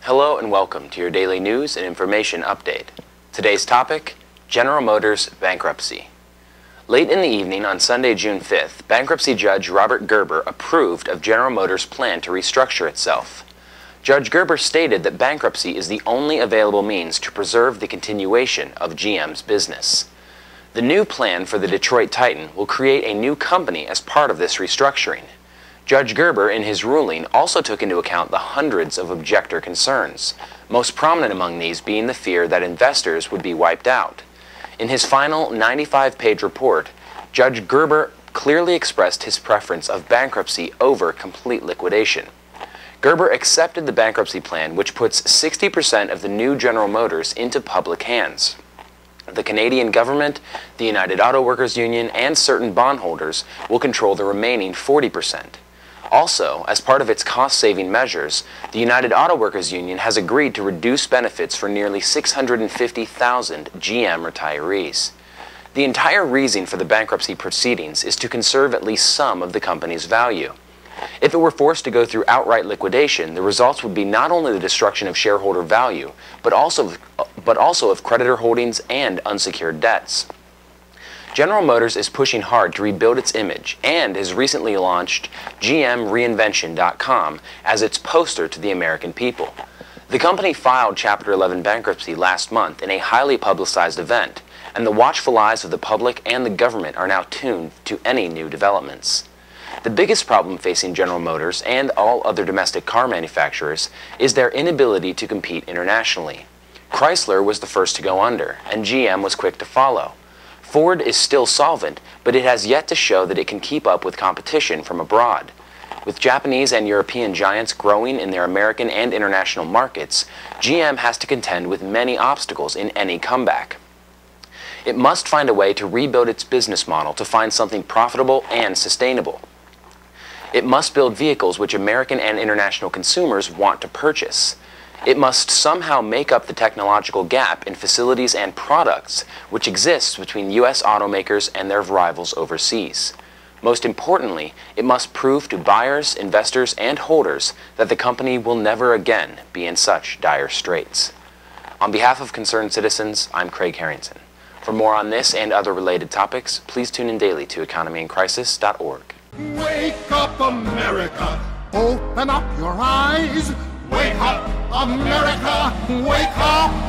Hello and welcome to your daily news and information update. Today's topic, General Motors bankruptcy. Late in the evening on Sunday, June 5th, bankruptcy judge Robert Gerber approved of General Motors' plan to restructure itself. Judge Gerber stated that bankruptcy is the only available means to preserve the continuation of GM's business. The new plan for the Detroit Titan will create a new company as part of this restructuring. Judge Gerber, in his ruling, also took into account the hundreds of objector concerns, most prominent among these being the fear that investors would be wiped out. In his final 95-page report, Judge Gerber clearly expressed his preference of bankruptcy over complete liquidation. Gerber accepted the bankruptcy plan, which puts 60% of the new General Motors into public hands. The Canadian government, the United Auto Workers Union, and certain bondholders will control the remaining 40%. Also, as part of its cost-saving measures, the United Auto Workers Union has agreed to reduce benefits for nearly 650,000 GM retirees. The entire reason for the bankruptcy proceedings is to conserve at least some of the company's value. If it were forced to go through outright liquidation, the results would be not only the destruction of shareholder value, but also of creditor holdings and unsecured debts. General Motors is pushing hard to rebuild its image and has recently launched GMReinvention.com as its poster to the American people. The company filed Chapter 11 bankruptcy last month in a highly publicized event, and the watchful eyes of the public and the government are now tuned to any new developments. The biggest problem facing General Motors and all other domestic car manufacturers is their inability to compete internationally. Chrysler was the first to go under, and GM was quick to follow. Ford is still solvent, but it has yet to show that it can keep up with competition from abroad. With Japanese and European giants growing in their American and international markets, GM has to contend with many obstacles in any comeback. It must find a way to rebuild its business model to find something profitable and sustainable. It must build vehicles which American and international consumers want to purchase. It must somehow make up the technological gap in facilities and products which exists between U.S. automakers and their rivals overseas. Most importantly, it must prove to buyers, investors, and holders that the company will never again be in such dire straits. On behalf of concerned citizens, I'm Craig Harrington. For more on this and other related topics, please tune in daily to economyincrisis.org. Wake up, America! Open up your eyes! Wake up, America! Wake up!